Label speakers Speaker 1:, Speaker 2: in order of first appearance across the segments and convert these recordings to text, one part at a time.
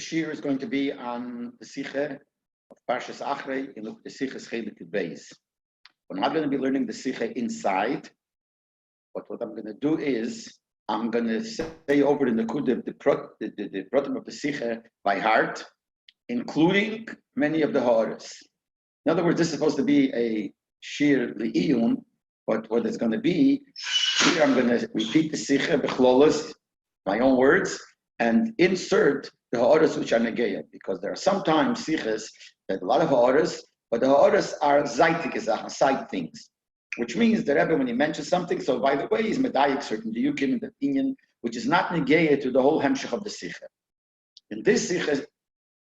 Speaker 1: Shir is going to be on the siches Parshes Acharei in Likkutei siches Chelek. We're not going to be learning the siches inside, but what I'm going to do is I'm going to say over the Likkutei the protem of the siches by heart, including many of the ha'aros. In other words, this is supposed to be a shir li'iyun, but what it's going to be, here I'm going to repeat the siches b'chlolos, my own words, and insert the ha'aros which are negeya, because there are sometimes siches that a lot of ha'aros, but the ha'aros are zaitik, side things, which means the Rebbe, when he mentions something, so by the way, he's medayik certain diyukim in the opinion, which is not negeya to the whole hemshech of the siches. In this siches,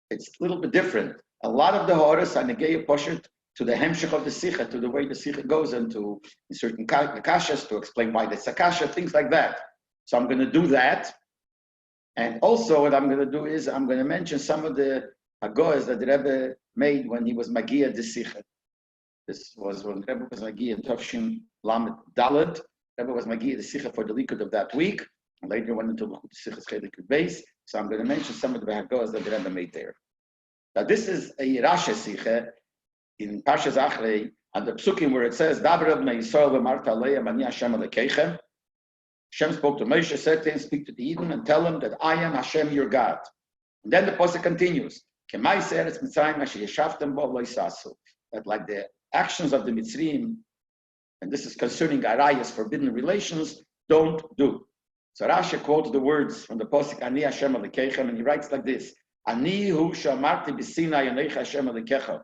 Speaker 1: it's a little bit different. A lot of the ha'aros are negeya poshet to the hemshech of the siches, to the way the siches goes, and to certain kashas to explain why it's a kasha, things like that. So I'm going to do that. And also what I'm going to do is I'm going to mention some of the hagoas that the Rebbe made when he was Magiya the siches. This was when Rebbe was Magiya in Tavshin Lamed Daled. Rebbe was Magiya the siches for the Likkut of that week. And later went into Likkutei siches Chelek base. So I'm going to mention some of the hagoas that the Rebbe made there. Now this is a Rashi siches in Parshes Acharei, and the psukim where it says, Daber b'nei Yisrael v'marta aleim ani Hashem Elokeichem. Hashem spoke to Moshe, said to him, speak to the Eden and tell him that I am Hashem your God. And then the pasuk continues, that like the actions of the Mitzrayim, and this is concerning Arayas, forbidden relations, don't do. So Rashi quotes the words from the pasuk, Ani Hashem Elokeichem, and he writes like this, Ani hu shamarti b'sinai yoneich Hashem Elokecha.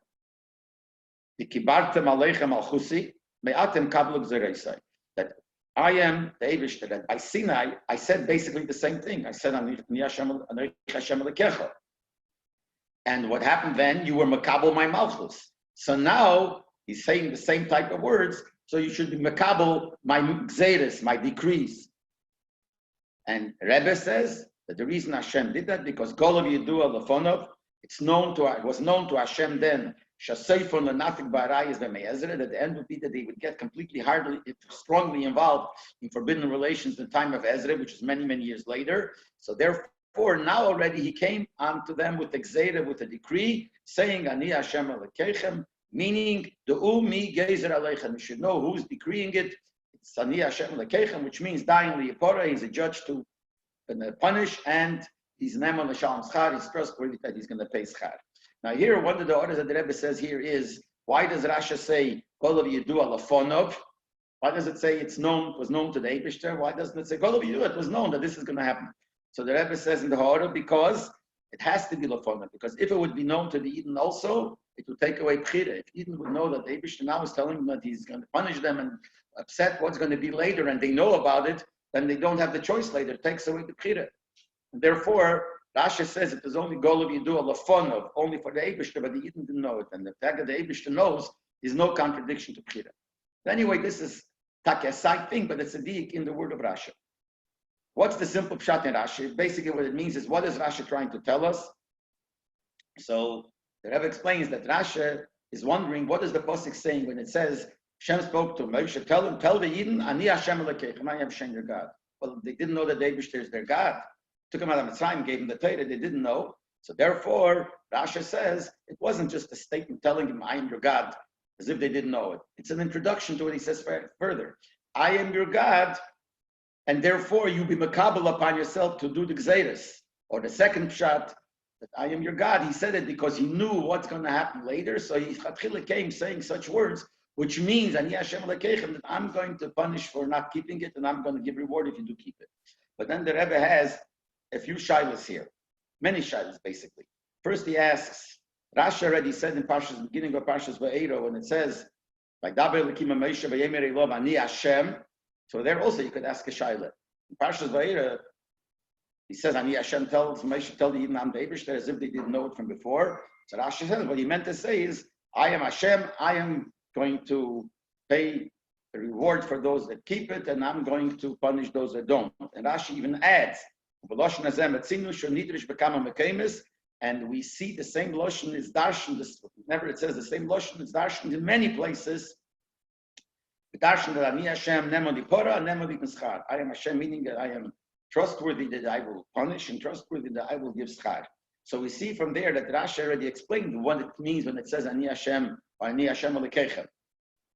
Speaker 1: V'kibartem aleichem al chusi, me'atem kablu gzereisai. That I am the Eibishter, that by Sinai, I said basically the same thing. I said, Ani Hashem Elokecha. And what happened then? You were makabel my malchus. So now, he's saying the same type of words, so you should be makabel my gzeres, my decrees. And Rebbe says that the reason Hashem did that, because Gol of Yedua Lefonov, it was known to Hashem then, Shaseifon Lenatik Ba'arayis B'Me'ezra, that the end would be that they would get completely strongly involved in forbidden relations in the time of Ezra, which is many, many years later. So therefore, now already he came onto them with the Gzeira, with a decree, saying, Ani Hashem Elokeichem, meaning, Du'u mi Gezer Aleichem. You should know who's decreeing it. It's Ani Hashem Elokeichem, which means dying liyapora. He's a judge to punish, and he's Neman L'Shalom Schar. He's trustworthy that he's going to pay Schar. Now here, one of the orders that the Rebbe says here is, why does Rashi say, Kol of Yedua Lefonov? Why does it say was known to the Eibishter? Why doesn't it say, Kol of Yedua, it was known that this is going to happen? So the Rebbe says in the order, because it has to be Lefonov, because if it would be known to the Eden also, it would take away Bchira. If Eden would know that the Eibishter now is telling them that he's going to punish them and upset what's going to be later, and they know about it, then they don't have the choice later. It takes away the Bchira. And therefore, Rashi says it is only Gol of Yedua Lefonov, only for the Eibishter, but the Eden didn't know it. And the fact that the Eibishter knows is no contradiction to Bchira. Anyway, this is a side thing, but it's a diik in the word of Rashi. What's the simple pshat in Rashi? Basically, what it means is, what is Rashi trying to tell us? So the Rebbe explains that Rashi is wondering, what is the pasuk saying when it says, Hashem spoke to Moshe, tell the Eden, Ani Hashem Elokeichem, I am Hashem your God. Well, they didn't know that the Eibishter is their God. Took him out of Mitzrayim, gave him the Torah, they didn't know. So therefore, Rashi says, it wasn't just a statement telling him, I am your God, as if they didn't know it. It's an introduction to what he says further. I am your God, and therefore you be makabel upon yourself to do the gzeiros. Or the second pshat, that I am your God, he said it because he knew what's going to happen later, so he came saying such words, which means, Ani Hashem Elokeichem, that I'm going to punish for not keeping it, and I'm going to give reward if you do keep it. But then the Rebbe has a few shilas here, many shilas basically. First he asks, Rashi already said in Parshas, beginning of Parshas Va'era, when it says, like Daber Elokim Moshe v'yemer Elov Ani Hashem, so there also you could ask a shilah. In Parshas Va'era, he says, Ani Hashem tells Moshe, tell the Yidden I'm the Eibishter, as if they didn't know it from before. So Rashi says, what he meant to say is, I am Hashem, I am going to pay the reward for those that keep it, and I'm going to punish those that don't. And Rashi even adds, and we see the same lashon is darshan. Whenever it says the same lashon, it's darshan in many places. Darshan that Ani Hashem nemodi pora, nemodi mischar. I am Hashem, meaning that I am trustworthy that I will punish, and trustworthy that I will give schar. So we see from there that Rashi already explained what it means when it says Ani Hashem or Ani Hashem Elokeichem.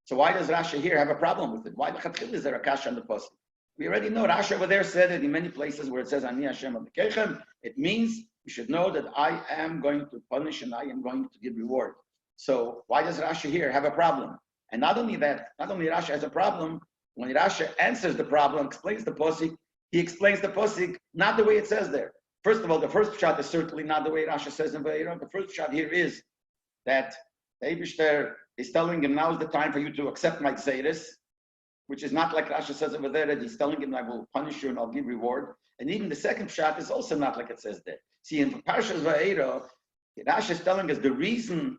Speaker 1: So why does Rashi here have a problem with it? Why is there a kasha on the pasuk? We already know Rashi over there said it in many places where it says Ani Hashem Elokeichem. It means you should know that I am going to punish and I am going to give reward. So why does Rashi here have a problem? And not only that, not only Rashi has a problem, when Rashi answers the problem, explains the pasuk, he explains the pasuk not the way it says there. First of all, the first shot is certainly not the way Rashi says in Vayera. The first shot here is that the Eibishter is telling him, now is the time for you to accept my Gzeiris, which is not like Rashi says over there, that he's telling him, I will punish you and I'll give reward. And even the second shot is also not like it says there. See, in Parshas Vayera, Rashi is telling us the reason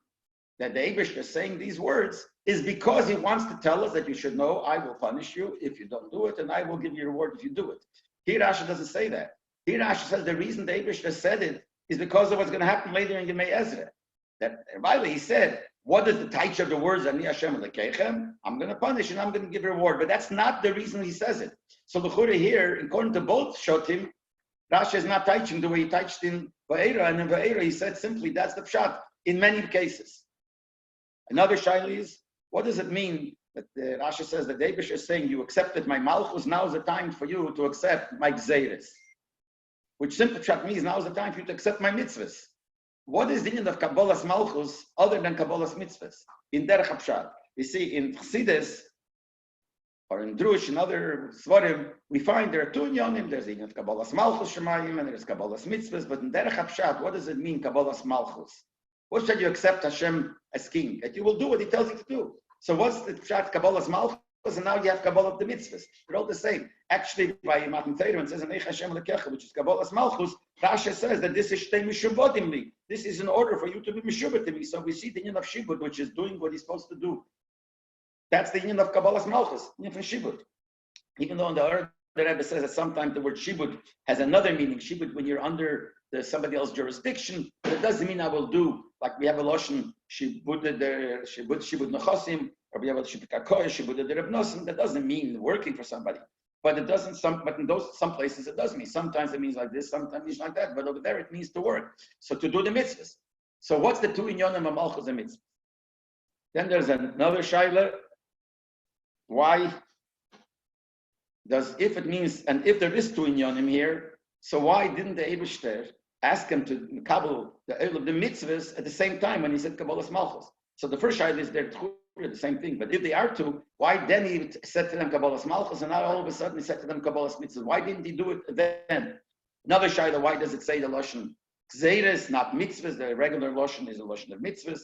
Speaker 1: that the Eibishter is saying these words is because he wants to tell us that you should know, I will punish you if you don't do it, and I will give you reward if you do it. Here Rashi doesn't say that. Here Rashi says the reason the Eibishter said it is because of what's going to happen later in Yemei Ezra. That Riley, he said, what is the taich of the words Ani Hashem Elokeichem? I'm going to punish and I'm going to give reward. But that's not the reason he says it. So the Chura here, according to both Shotim, Rashi is not teaching the way he teached in Va'era, and in Va'era he said simply that's the pshat in many cases. Another shaila is, what does it mean that Rashi says that the Eibishter is saying you accepted my malchus, now is the time for you to accept my gzeiris? Which simple pshat means now is the time for you to accept my mitzvahs. What is the end of Kabbalah's malchus other than Kabbalah's mitzvahs? In derech pshat, you see in Chassidus or in Drush and other svarim, we find there are two inyanim. There's the end of Kabbalah's malchus shemayim and there's Kabbalah's mitzvahs. But in derech pshat, what does it mean Kabbalah's malchus? What should you accept Hashem as king? That you will do what he tells you to do. So what's the pshat Kabbalah's malchus? And now you have Kabbalah of the mitzvahs. They're all the same. Actually, by Matan Torah, it says in Hashem Lekecha, which is Kabbalah's malchus, Rashi says that this is shtei mishubotim li. This is in order for you to be mishubot to me. So we see the union of shibud, which is doing what he's supposed to do. That's the union of Kabbalah's malchus, union of shibud. Even though in the Ur, the Rebbe says that sometimes the word shibud has another meaning. Shibud when you're under somebody else's jurisdiction, but it doesn't mean I will do, like we have a lotion, shibud nechosim, or we have a shibud kakoy, shibud the rebnosim. That doesn't mean working for somebody. But it doesn't. But in some places it does mean. Sometimes it means like this. Sometimes it means like that. But over there it means to work. So to do the mitzvahs. So what's the two inyonim of malchus and mitzvahs? Then there's another shaila. Why does if it means and if there is two inyonim here? So why didn't the Eibishter ask him to kabul the mitzvahs at the same time when he said Kabbalah's malchus? So the first shaila is there. The same thing, but if they are two, why then he said to them Kabbalah's malchus, and now all of a sudden he said to them Kabbalah's mitzvahs? Why didn't he do it then? Another shaila, why does it say the lashon gzeiros, not mitzvahs? The regular lashon is a lashon of mitzvahs.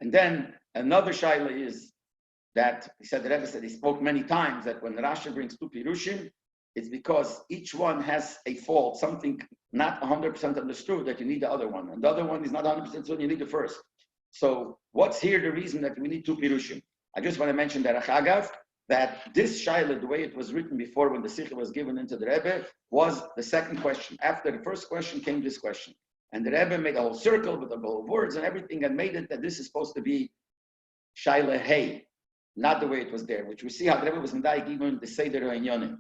Speaker 1: And then another shaila is that he said the Rebbe said he spoke many times that when Rashi brings two pirushim, it's because each one has a fault, something not 100% understood that you need the other one, and the other one is not 100% so you need the first. So what's here the reason that we need two pirushim? I just want to mention that Achagav, that this shaila, the way it was written before when the sikha was given into the Rebbe, was the second question. After the first question came this question. And the Rebbe made a whole circle with a whole of words and everything and made it that this is supposed to be shaila hey, not the way it was there, which we see how the Rebbe was medayik even the Seder HaInyonim.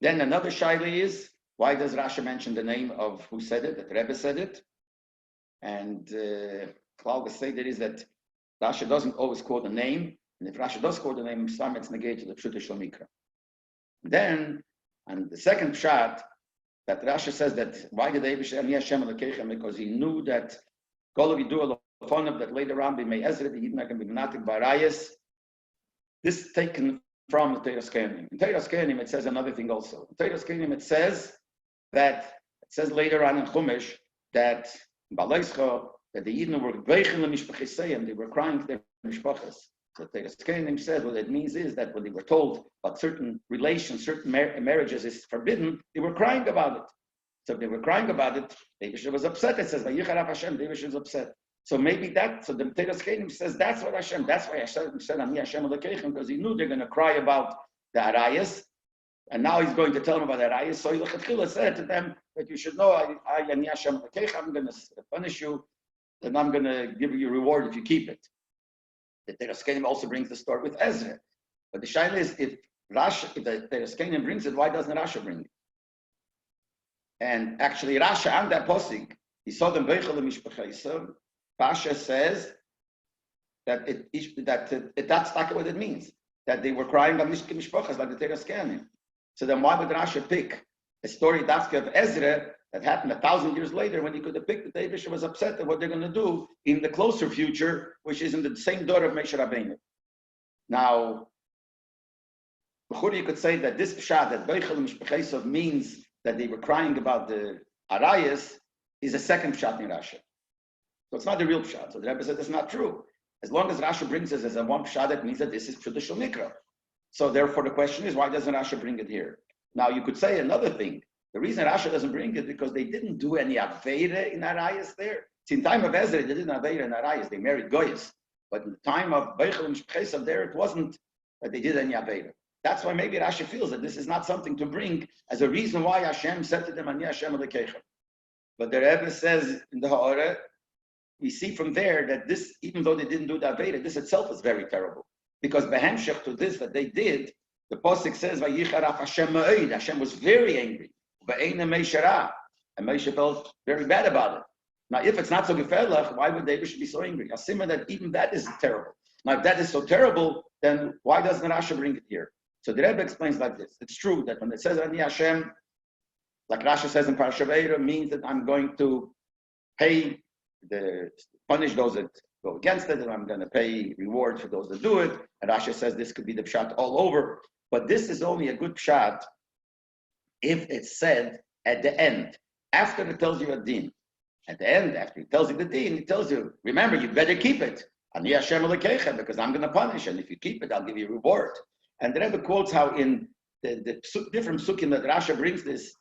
Speaker 1: Then another shaila is, why does Rashi mention the name of who said it, that the Rebbe said it? And Klal Seder is that Rashi doesn't always quote a name, and if Rashi does quote a name, some it's negated to the Pshuta Shel Mikra. Then, and the second pshat, that Rashi says that why did Eibishter Ani Hashem Elokeichem? Because he knew that Golav Yidu Alofonav, that later on B'mei Ezra, the Yidden are going to be Menatik Barayas. This is taken from the Teiras Kehanim. In Teiras Kehanim it says another thing also. In Teiras Kehanim it says later on in Chumash that that the Yidden were beichen l'mishpachesayim, they were crying to their mishpachas. So Teiras Kehanim says what it means is that when they were told about certain relations, certain marriages is forbidden, they were crying about it. So if they were crying about it, Eibishter was upset. It says Vayicharaf Hashem, Eibishter was upset. So maybe that. So the Teiras Kehanim says that's what Hashem. That's why Hashem said Ani Hashem Elokeichem, because he knew they're going to cry about the arayas. And now he's going to tell them about the arayas. So Yilchatchila said to them that you should know, I Ani Hashem Elokeichem, I'm going to punish you, and I'm going to give you a reward if you keep it. The Teiras Kehanim also brings the story with Ezra. But the shaila is, if the Teiras Kehanim brings it, why doesn't Rashi bring it? And actually, Rashi on that posik, he saw them beichel mishpachesav. Pasha says that that's not what it means. That they were crying on mishpachas like the Torah scanning. So then, why would Rashi pick a story of Ezra that happened 1,000 years later when he could have picked that David was upset at what they're going to do in the closer future, which is in the same door of Moshe Rabbeinu. Now, you could say that this pshat, that Beichel Mishpachesav means that they were crying about the Arayas, is a second pshat in Rashi. So it's not the real pshat. So the Rebbe said it's not true. As long as Rashi brings us as a one pshat, that means that this is traditional Mikra. So therefore the question is, why doesn't Rashi bring it here? Now you could say another thing. The reason Rashi doesn't bring it because they didn't do any Aveira in Arayas there. See, in time of Ezra, they didn't Aveira in Arayas. They married Goyas. But in the time of Beichel and Mishpachesav there, it wasn't that they did any Aveira. That's why maybe Rashi feels that this is not something to bring as a reason why Hashem said to them, Ani Hashem Elokeichem. But the Rebbe says in the Ha'ara, we see from there that this, even though they didn't do the Aveira, this itself is very terrible. Because behemshech to this that they did, the Pasuk says, Vayicharaf Hashem ma'od. Hashem was very angry. Va'eina meishara. And Moshe felt very bad about it. Now, if it's not so gefährlich, why would David be so angry? Asima that even that is terrible. Now, if that is so terrible, then why doesn't Rashi bring it here? So the Rebbe explains like this. It's true that when it says Ani Hashem, like Rashi says in Parsha Ve'era, means that I'm going to punish those that go against it, and I'm going to pay reward for those that do it. And Rashi says this could be the pshat all over. But this is only a good pshat if it's said at the end, after it tells you a din. At the end, after it tells you the din, it tells you, remember, you better keep it. Ani Hashem Elokeichem, because I'm going to punish, and if you keep it, I'll give you a reward. And the Rebbe quotes how in the different sukkim that Rashi brings this,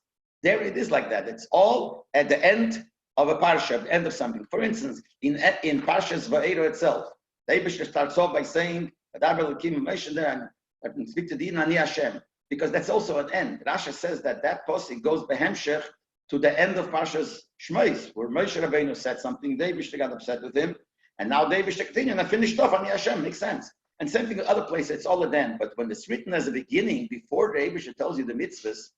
Speaker 1: there it is like that. It's all at the end of a parsha, at the end of something. For instance, in Parshas Va'era itself, the Eibusher starts off by saying, and speak to Din Ani Hashem, because that's also an end. Rashi says that posik goes behemshech to the end of Parshas Shmos, where Moshe Rabbeinu said something, David got upset with him, and now David continued and finished off Ani Hashem. Makes sense. And same thing in other places, it's all at the end. But when it's written as a beginning, before the Eibusher tells you the mitzvahs,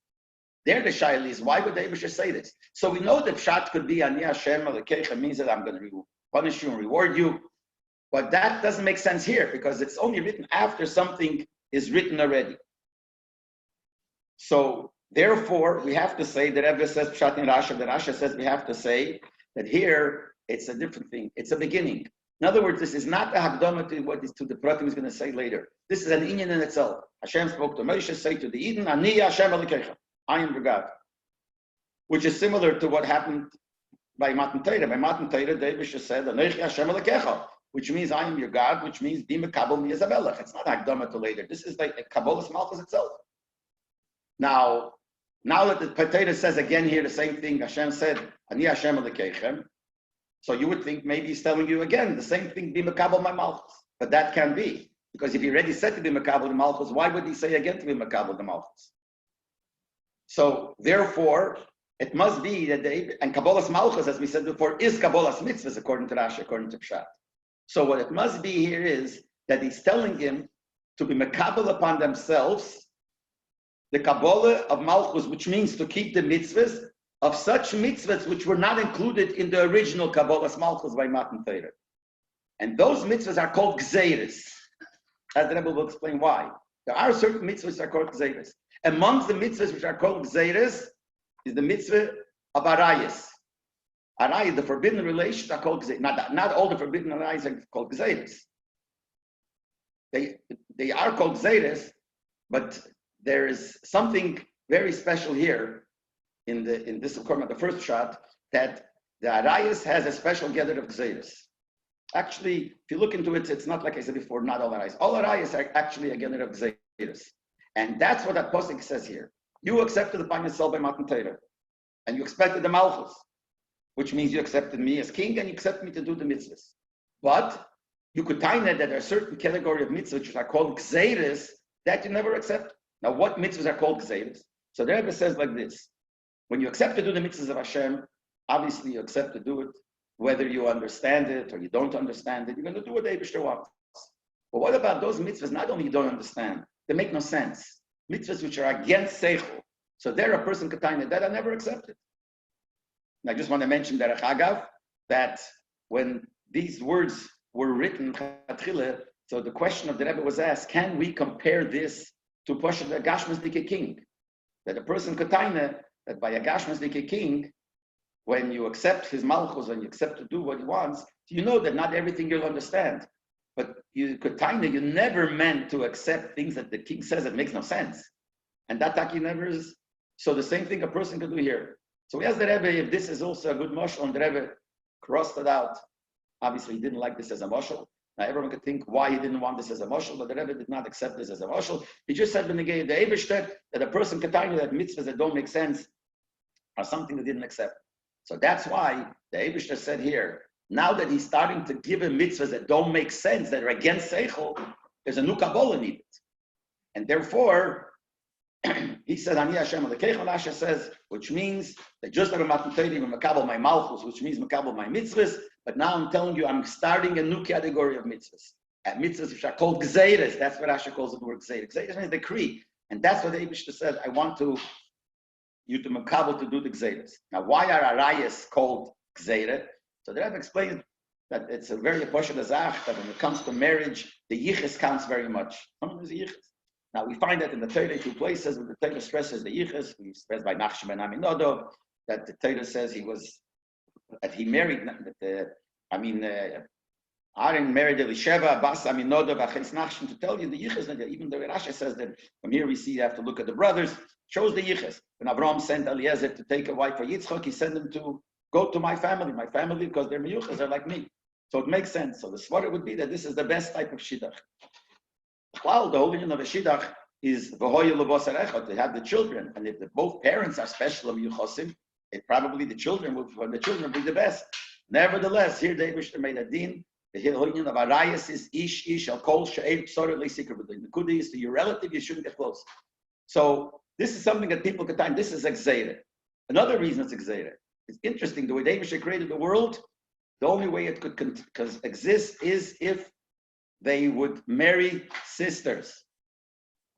Speaker 1: there the shaila is, why would the Eibusher say this? So we know the pshat could be Ani Hashem Elokeichem, means that I'm going to punish you and reward you. But that doesn't make sense here, because it's only written after something is written already. So therefore, we have to say that Rebbe says pshat in Rashi, that Rashi says we have to say that here it's a different thing. It's a beginning. In other words, this is not a hakdama to what is to the Pratim is going to say later. This is an inyan in itself. Hashem spoke to Moshe, say to the Eden, Ani Hashem Elokeichem, I am your God. Which is similar to what happened by Matan Torah. By Matan Torah, David said, Anochi Hashem Elokeichem, which means I am your God, which means be mekabel mi as a melech. It's not hakdama to later. This is like a Kabbalah's Malchus itself. Now that the Torah says again here the same thing, Hashem said, Ani Hashem Elokeichem. So you would think maybe he's telling you again the same thing, be mekabel my malchus. But that can't be. Because if he already said to be mekabel the malchus, why would he say again to be mekabel the malchus? So therefore, it must be that and Kabbalah's malchus, as we said before, is Kabbalah's mitzvahs according to Rashi, according to Pshat. So what it must be here is that he's telling him to be mekabel upon themselves the Kabbalah of malchus, which means to keep the mitzvahs, of such mitzvahs which were not included in the original Kabbalah's Malchus by Matan Torah. And those mitzvahs are called gzeiros. As the Rebbe will explain why. There are certain mitzvahs that are called gzeiros. Amongst the mitzvahs which are called gzeiros is the mitzvah of arayas. Arayas, the forbidden relations are called gzeiros. Not all the forbidden arayas are called gzeiros. They are called gzeiros, but there is something very special here in this according to the first shot, that the arayas has a special gather of gzeiros. Actually, if you look into it, it's not like I said before, not all arayas. All arayas are actually a gather of gzeiros. And that's what that posik says here. You accepted upon yourself by Matan Torah, and you expected the malchus, which means you accepted me as king and you accepted me to do the mitzvahs. But you could tie that there are certain category of mitzvahs which are called gzeiros that you never accept. Now, what mitzvahs are called gzeiros? So the Rebbe says like this. When you accept to do the mitzvahs of Hashem, obviously you accept to do it, whether you understand it or you don't understand it, you're going to do what the Eibusher wants. But what about those mitzvahs, not only you don't understand, they make no sense. Mitzvahs which are against seichel. So there a person could tell that I never accepted. And I just want to mention that Chagav, that when these words were written, so the question of the Rebbe was asked, can we compare this to Pashat a Gashmasdike king? That a person could taina that by a Gashmasdike king, when you accept his malchus and you accept to do what he wants, you know that not everything you'll understand. But you could taina, you never meant to accept things that the king says that makes no sense. And that taki never is. So the same thing a person could do here. So we asked the Rebbe if this is also a good mashal, and the Rebbe crossed it out. Obviously, he didn't like this as a mashal. Now everyone could think why he didn't want this as a mashal, but the Rebbe did not accept this as a mashal. He just said the Eibishter that a person could tell you that mitzvahs that don't make sense are something they didn't accept. So that's why the Eibishter said here, now that he's starting to give him mitzvahs that don't make sense, that are against Seichel, there's a new Kabbalah needed. And therefore, he said, Ani Hashem Elokecha, Rasha says, which means that just like I'm makabel my malchus, which means makabel my mitzvahs, but now I'm telling you, I'm starting a new category of mitzvahs. And mitzvahs which are called gzeiras. That's what Rasha calls the word gzeiras. Gzeiras means decree. And that's what the Eibishter said, I want you to makabel to do the gzeiras. Now, why are arayas called gzeira? So the Rebbe explained that it's a very pashat azach, that when it comes to marriage, the yichus counts very much. Something is a yichus. Now we find that in the Torah, 2 places where the Torah stresses the yichus. We stress by Nachshon ben Aminodov that the Torah says he married. Aaron married Elisheva, Bas Aminodov, Achis Nachshon, to tell you the yichus. That even the Rashi says that from here we see you have to look at the brothers. Shows the yichus. When Abraham sent Eliezer to take a wife for Yitzchak, he sent him to go to my family because they're miyuchas, they're like me. So it makes sense. So the svara would be that this is the best type of shidduch. Well, the whole union of a shidduch is v'hoyu levos erechot, to have the children, and if both parents are special miyuchosim, probably the children will be the best. Nevertheless, here the Eibishter made a din. The whole union of arayas is ish al kol she'er psora le'sikar b'din. The kudi is to your relative, you shouldn't get close. So this is something that people could time. This is exeira. Another reason it's exeira. It's interesting the way the Eibishter created the world. The only way it could exist is if they would marry sisters.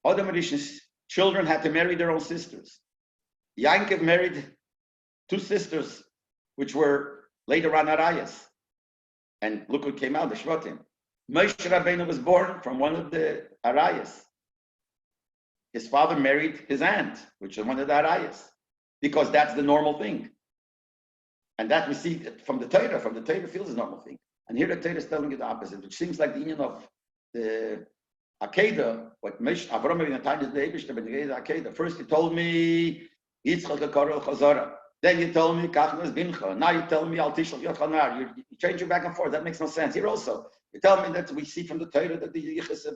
Speaker 1: Other Mauritius children had to marry their own sisters. Yankov married 2 sisters, which were later on arayas. And look what came out, the Shvatim. Moshe Rabbeinu was born from one of the arayas. His father married his aunt, which is one of the arayas, because that's the normal thing. And that we see from the Torah feels is a normal thing. And here the Torah is telling you the opposite, which seems like the union of the Akedah, what Avraham in the time of the Eibishter, but the Akedah. First you told me, Yitzchak Karel Chazara. Then you told me, Kachnas Bincha. Now you tell me, Al Tishlach Yochanar. You change it back and forth. That makes no sense. Here also, you tell me that we see from the Torah that the Yichus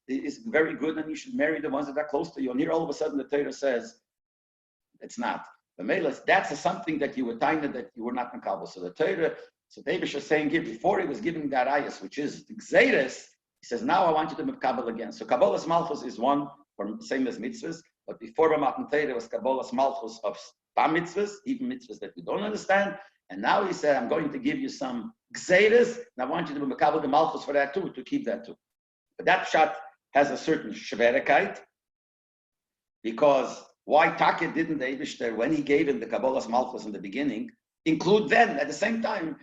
Speaker 1: is very good and you should marry the ones that are close to you. And here all of a sudden the Torah says, it's not. The Melas, that's something that you were tiny that you were not makabel. So the Torah, so David is saying here, before he was giving that ayas, which is the Gzeiras, he says, now I want you to make Kabbalah again. So Kabbalah's Malchus is one, for same as mitzvahs, but before Matan Torah was Kabbalah's Malchus of Tam mitzvahs, even mitzvahs that we don't understand. And now he said, I'm going to give you some Gzeiras, and I want you to make Kabbalah the Malchus for that too, to keep that too. But that shot has a certain Shverikite, because why Taka didn't the Eibishter, when he gave him the Kabbalah's Malchus in the beginning, include then, at the same time,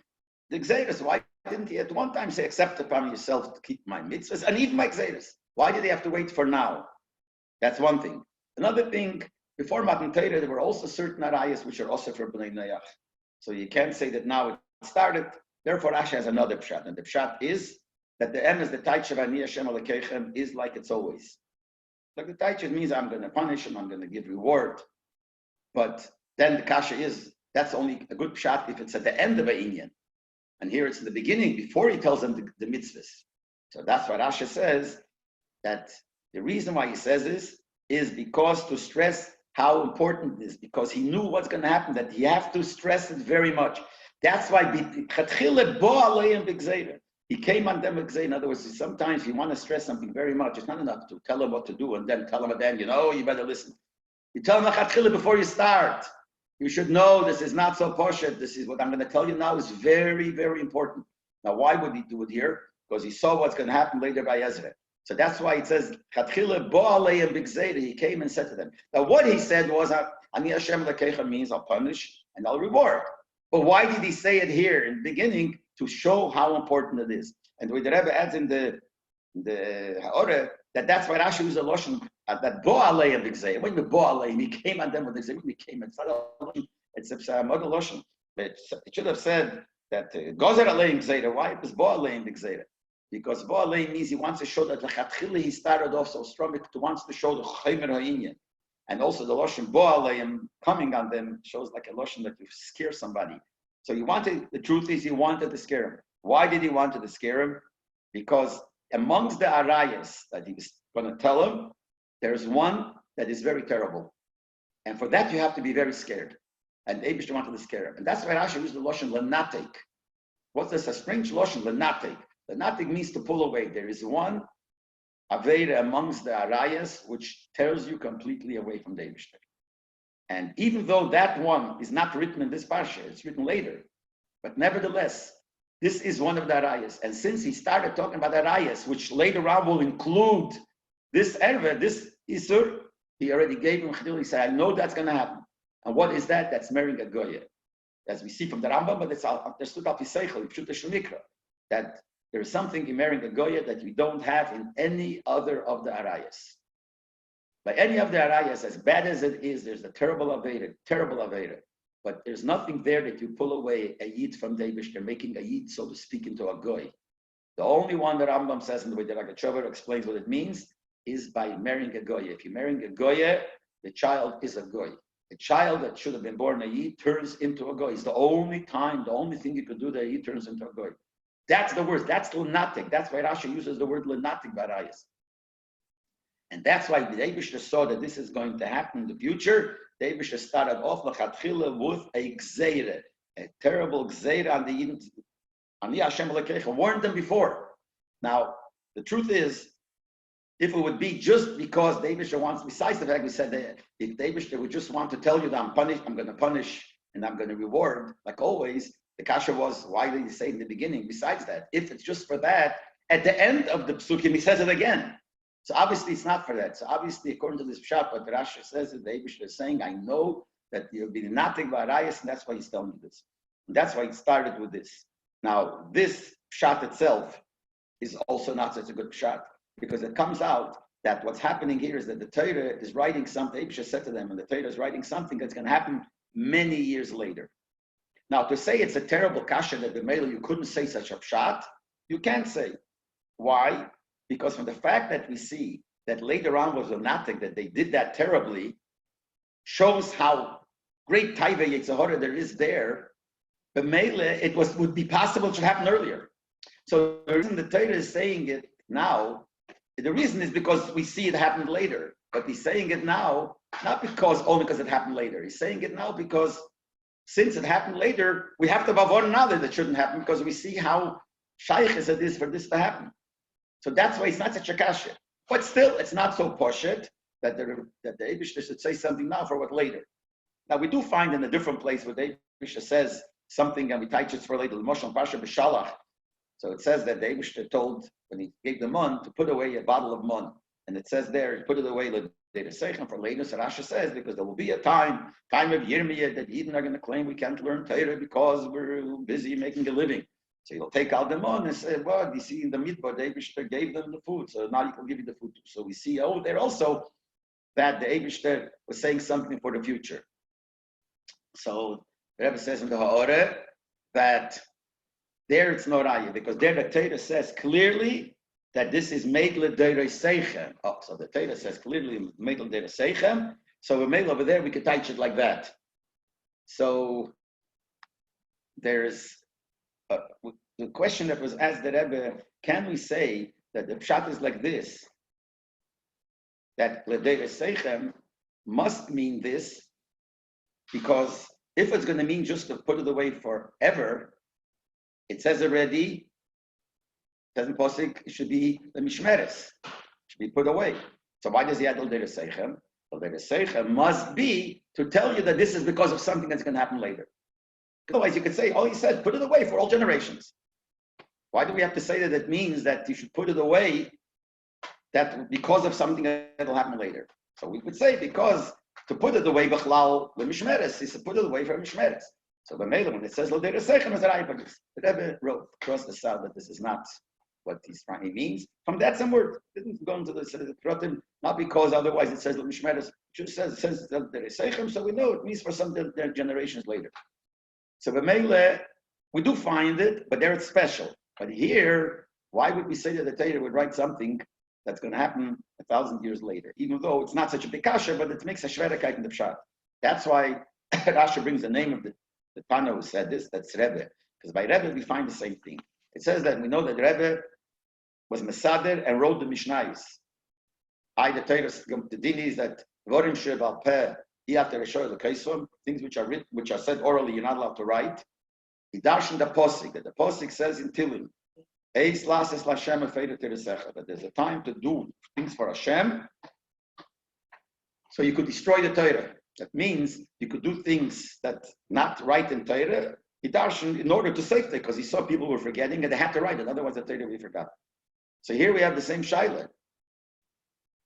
Speaker 1: the Gzeiras? Why didn't he at one time say, accept upon yourself to keep my mitzvahs, and even my Gzeiras? Why did he have to wait for now? That's one thing. Another thing, before Matan Torah, there were also certain arayas which are also for Bnei Noach. So you can't say that now it started. Therefore, Rashi has another pshat. And the pshat is that the M is the Taich of Ani Hashem Elokeichem is like it's always. Like the Taich means I'm going to punish him, I'm going to give reward. But then the kasha is, that's only a good pshat if it's at the end of a inyan. And here it's in the beginning, before he tells them the mitzvahs. So that's what Rashi says, that the reason why he says this is because to stress how important it is, because he knew what's going to happen, that he have to stress it very much. That's why he came on them. In other words, sometimes you want to stress something very much. It's not enough to tell him what to do and then tell him at the end, you better listen. You tell him before you start. You should know this is not so poshet. This is what I'm going to tell you now is very, very important. Now, why would he do it here? Because he saw what's going to happen later by Ezra. So that's why it says, he came and said to them. Now, what he said was, Ani Hashem Elokeichem means I'll punish and I'll reward. But why did he say it here in the beginning? To show how important it is. And with the Rebbe adds in the Ha'oreh, that's why Rashi used a lotion that bo aleim b'gzeira. When the bo aleim, he came on them with the gzeira. He came. It's not a lotion. It's a model lotion. It should have said that gozer aleim gzeira. Why it was bo aleim b'gzeira? Because bo aleim means he wants to show that lechatchila he started off so strong. He wants to show the chaymer ha'inyan. And also the lotion bo aleim coming on them shows like a lotion that you scare somebody. So the truth is he wanted to scare him. Why did he want to scare him? Because amongst the arayas that he was going to tell him, there's one that is very terrible. And for that, you have to be very scared. And Eibishter wanted to scare him. And that's why Rashi used the lotion lenatek. What's this? A strange lotion, lenatek. Lenatek means to pull away. There is one aveira amongst the arayas which tears you completely away from the Eibishter. And even though that one is not written in this parsha, it's written later. But nevertheless, this is one of the arayas. And since he started talking about arayas, which later on will include this erve, this isur, he already gave him chidul. He said, I know that's going to happen. And what is that? That's marrying a goya. As we see from the Rambam, but it's understood al piseichel, pshuta shemikra, that there is something in marrying a goya that we don't have in any other of the arayas. By any of the arayas, as bad as it is, there's a terrible aveda. But there's nothing there that you pull away a yid from the Eibishter, making a yid, so to speak, into a goy. The only one that Rambam says in the way that Ragachover explains what it means is by marrying a goy. If you're marrying a goy, the child is a goy. A child that should have been born a yid turns into a goy. It's the only thing you could do that a yid turns into a goy. That's the word. That's lunatic. That's why Rashi uses the word lunatic barayas. And that's why the Eibishter saw that this is going to happen in the future. The Eibishter started off l'chatchila with a gzeira, a terrible gzeira on the Yidden. Ani Hashem Elokecha warned them before. Now, the truth is, if it would be just because the Eibishter wants, besides the fact we said that if the Eibishter would just want to tell you that I'm going to punish and I'm going to reward, like always, the kasha was, why did he say in the beginning? Besides that, if it's just for that, at the end of the psukim, he says it again. So obviously it's not for that. So obviously, according to this pshat, what the Rashi says is the Eibishter is saying, I know that you'll be nothing but arayas, and that's why he's telling you this. And that's why it started with this. Now, this pshat itself is also not such a good pshat, because it comes out that what's happening here is that the Torah is writing something, Eibishter said to them, and the Torah is writing something that's going to happen many years later. Now, to say it's a terrible kasha that the male you couldn't say such a pshat, you can't say. Why? Because from the fact that we see that later on was lunatic, that they did that terribly, shows how great taiva yetzahara there is there. But mele, would be possible it should happen earlier. So the reason the Torah is saying it now, the reason is because we see it happened later. But he's saying it now, not only because it happened later. He's saying it now because since it happened later, we have to bavon now that it shouldn't happen because we see how shaykhis it is for this to happen. So that's why it's not such a kasha. But still, it's not so poshet that the Eibishter should say something now for what later. Now, we do find in a different place where the Eibishter says something, and we touch it for later, the Moshe Parsha B'Shalach. So it says that the Eibishter told, when he gave the mun, to put away a bottle of mun. And it says there, he put it away for later. So Rashi says, because there will be a time of Yirmiyah, that Eden are going to claim we can't learn Torah because we're busy making a living. So he'll take out the mon and say, well, you see in the midbar, the Eibishter gave them the food, so now he can give you the food too. So we see over there also that the Eibishter was saying something for the future. So the Rebbe says in the Ha'oreh that there it's no raya, because there the Torah says clearly that this is meidle deirei seichem. Oh, so the Torah says clearly meidle deirei seichem. So we over there, we could touch it like that. So there's the question that was asked the Rebbe, can we say that the pshat is like this? That l'deirei seichem must mean this, because if it's going to mean just to put it away forever, it says already, doesn't posik, it should be the mishmeres, should be put away. So why does he add l'deirei seichem? L'deirei seichem must be to tell you that this is because of something that's going to happen later. Otherwise, you could say, oh, he said, put it away for all generations. Why do we have to say that it means that you should put it away that because of something that will happen later? So we would say, because to put it away, b'chlal, the mishmeres, is to put it away for mishmeres. So when it says Likkutei siches Acharei, the Rebbe wrote across the south that this is not what he means. From that some word didn't go into the Pratim, not because otherwise it says L'mishmeres. Just says Likkutei siches, so we know it means for some generations later. So B'meile, we do find it, but there it's special. But here, why would we say that the Torah would write something that's going to happen 1,000 years later? Even though it's not such a big kasha, but it makes a shverikait in the pshat. That's why Rashi brings the name of the Tana who said this, that's Rebbe. Because by Rebbe we find the same thing. It says that we know that Rebbe was Mesader and wrote the Mishnayos. The Torah, the din is that Vorim Shebal Peh, things which are written, which are said orally, you're not allowed to write. He darshan the posik, that the posik says in Tilim, that there's a time to do things for Hashem, so you could destroy the Torah. That means you could do things that not write in Torah, he darshan in order to save it, because he saw people were forgetting and they had to write it, otherwise the Torah will be forgotten. So here we have the same shaila.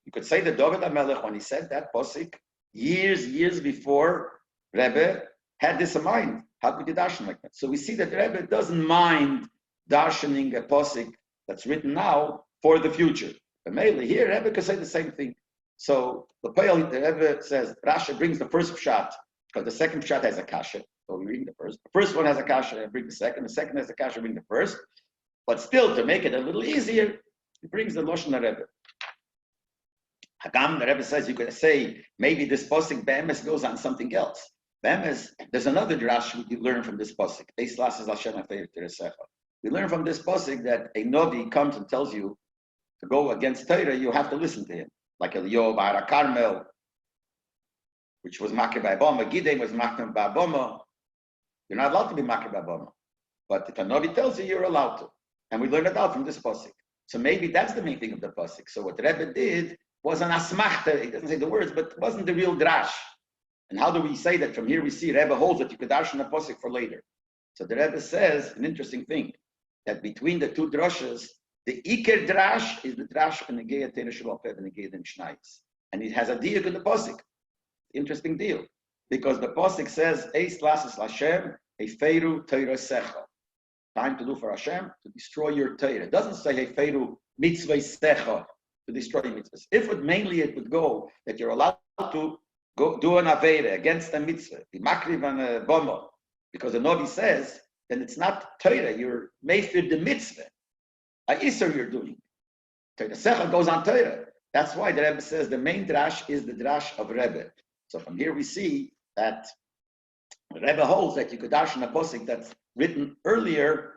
Speaker 1: You could say that David HaMelech, when he said that posik, years before Rebbe had this in mind. How could you darshan like that? So we see that Rebbe doesn't mind darshaning a posik that's written now for the future. But mainly here, Rebbe could say the same thing. So the Rebbe says, Rashi brings the first pshat, because the second pshat has a kasha. So we read the first. The first one has a kasha, and bring the second. The second has a kasha, bring the first. But still, to make it a little easier, he brings the Lashon Rebbe. Hagam, the Rebbe says, you could say, maybe this posik be'emes goes on something else. Be'emes, there's another drash you learn from this posik. We learn from this posik that a Novi comes and tells you to go against Torah, you have to listen to him. Like Eliyahu Bar Carmel, which was Makir by Aboma. Gideon was Makir by Aboma. You're not allowed to be Makir by Aboma. But if a Novi tells you, you're allowed to. And we learn it out from this posik. So maybe that's the main thing of the posik. So what Rebbe did was an asmachta. He doesn't say the words, but it wasn't the real drash. And how do we say that? From here we see Rebbe holds that you could darshan a posik for later. So the Rebbe says an interesting thing, that between the two drashes, the Iker drash is the drash of Negei Teira Shabbat and Negei the Mishnayos. And it has a diuk in the posik. Interesting deal. Because the posik says, Eis lasis Lashem, Heiferu Teira Secha. Time to do for Hashem, to destroy your Torah. It doesn't say Heiferu Mitzvah Secha, to destroy mitzvahs. If it would go that you're allowed to go do an Aveira against a mitzvah, the Makriv and a Bomba, because the Novi says, then it's not Torah, you're made for the mitzvah. A Isser you're doing. Torah Secha goes on Torah. That's why the Rebbe says the main drash is the drash of Rebbe. So from here we see that Rebbe holds that you could darshan a posik that's written earlier,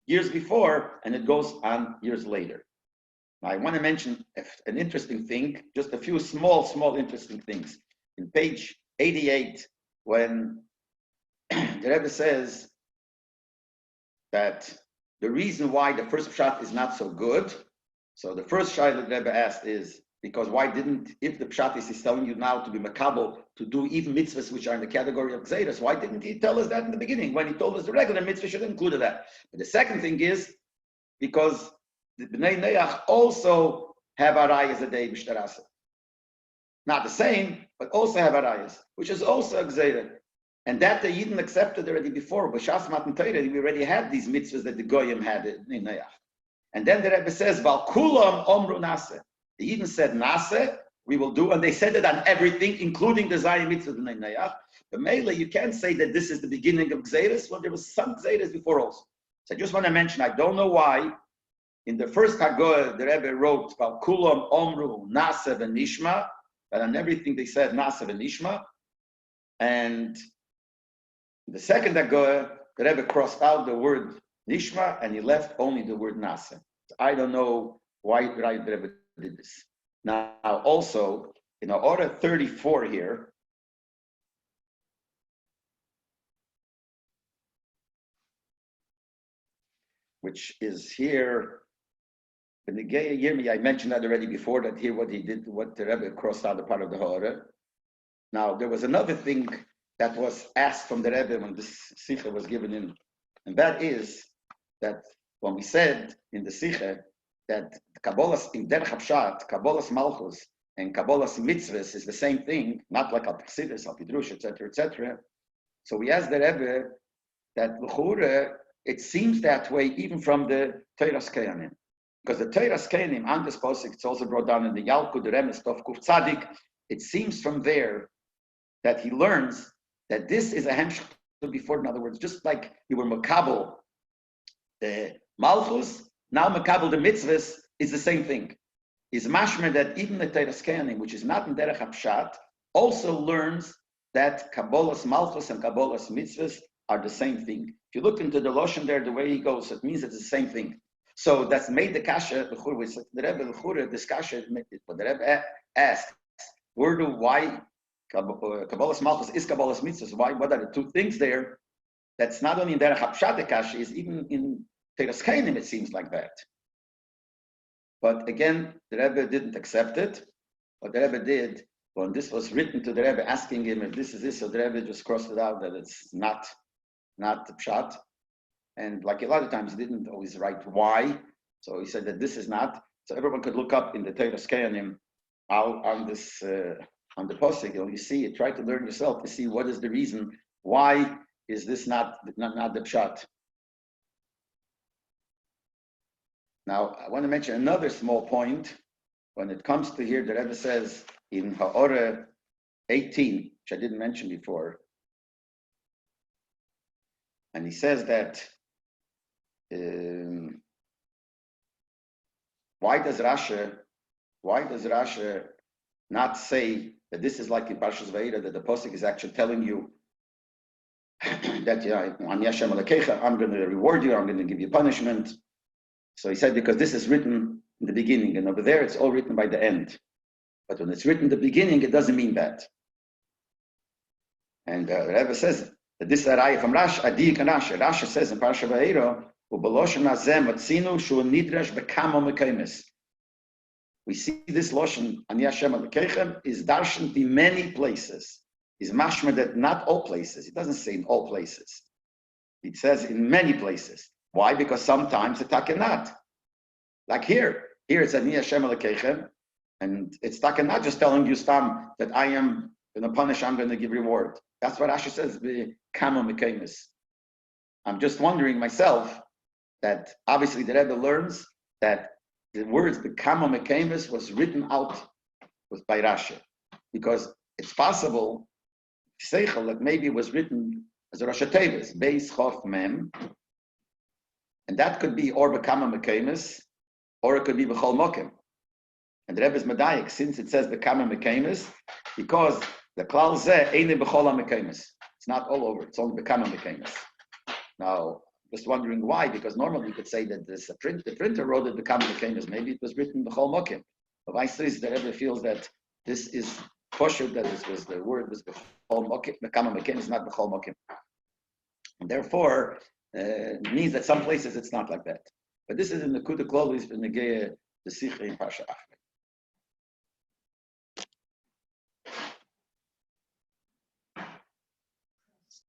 Speaker 1: years before, and it goes on years later. Now I want to mention an interesting thing, just a few small interesting things. In page 88, when the Rebbe says that the reason why the first pshat is not so good, so the first shayla that the Rebbe asked is, because why didn't, if the pshat is telling you now to be makabel, to do even mitzvahs which are in the category of gzeiros, why didn't he tell us that in the beginning, when he told us the regular mitzvah should include that? But the second thing is, because the Bnei Neach also have arayas that they b'shtarasa. Not the same, but also have arayas, which is also a gzeira. And that the Yidden accepted already before. B'shas Matan Torah, we already had these mitzvahs that the Goyim had in Neach. And then the Rebbe says, Val kulam omru naseh. The Yidden said naseh, we will do, and they said it on everything, including the Zayin mitzvah in Neach. But Mele, you can't say that this is the beginning of gzeiros. Well, there was some gzeiros before also. So I just want to mention, I don't know why, in the first Hagoah, the Rebbe wrote about Kulam Omru Nasa v'Nishma, that on everything they said Nasa v'Nishma, and the second Hagoah, the Rebbe crossed out the word Nishma and he left only the word Nasa. So I don't know why the Rebbe did this. Now, also in order 34 here, which is here. In the Gei Yirmi, I mentioned that already before, that here what he did, what the Rebbe crossed out the part of the Hora. Now, there was another thing that was asked from the Rebbe when this Sicha was given in, and that is that when we said in the Sicha that Kabbalah's in Derech Hapshat, Kabbalah's Malchus, and Kabbalah's Mitzvahs is the same thing, not like Al-Chassidus, Al-Pidrush, etc., etc. So we asked the Rebbe that l'chura, it seems that way even from the Teiras Kehanim. Because the Teiras Kehanim, on this posik, it's also brought down in the Yalkut, the Remes, Tov Kuf Tzadik. It seems from there that he learns that this is a hemshech before. In other words, just like you were makabel the malchus, now makabel the mitzvahs is the same thing. Is mashmer that even the Teiras Kehanim, which is not in derech hapshat, also learns that kabbalas malchus and kabbalas mitzvahs are the same thing. If you look into the Loshen there, the way he goes, it means it's the same thing. So that's made the kasha, the Rebbe, this kasha, but the Rebbe asked, why kabbalas malchus is kabbalas mitzvahs? Why? What are the two things there? That's not only in derech hapshat the kasha, is even in Teiras Kehanim it seems like that. But again, the Rebbe didn't accept it. What the Rebbe did, when this was written to the Rebbe, asking him if this is this, so the Rebbe just crossed it out that it's not the pshat. And like a lot of times, he didn't always write why. So he said that this is not. So everyone could look up in the Teiras Kehanim on this on the posik. You see it. Try to learn yourself to see what is the reason. Why is this not the pshat? Now, I want to mention another small point. When it comes to here, the Rebbe says in Ha'orah 18, which I didn't mention before, and he says that why does Rashi not say that this is like in Parshas Vayera, that the posuk is actually telling you that I'm going to reward you, I'm going to give you punishment. So he said, because this is written in the beginning, and over there it's all written by the end. But when it's written in the beginning, it doesn't mean that. And the Rebbe says that this is Acharei from Rashi, Adik and Rashi. Rashi says in Parashat Vayera, we see this Loshen, Ani Hashem Elokeichem, is darshaned in many places. Is mashma that not all places. It doesn't say in all places. It says in many places. Why? Because sometimes it's not. Like here it's Ani Hashem Elokeichem, and it's not just telling you stam that I am going to punish, I'm going to give reward. That's what Rashi says. I'm just wondering myself that obviously the Rebbe learns that the words the Kama Mekamis was written out by Rashi, because it's possible Seichel that maybe it was written as a Rosh Tevis, Beis Chof Mem. And that could be or Bekama Mekamis, or it could be Bechol Mokim. And the Rebbe is Medayik, since it says Bekama Mekamis, because the Klal Zeh Eine Bechol Mekamis. It's not all over, it's only Bekama Mekamis. Now, just wondering why, because normally you could say that the printer wrote it Bekama Mekamis, maybe it was written Bechol Mokim. But I say the Rebbe feels that this is kosher, that this was the word was Bechol Mokim, Bekama Mekamis, not Bechol Mokim. And therefore, means that some places it's not like that. But this is in the Likkutei siches Parshes in the Sicha in Parsha Acharei.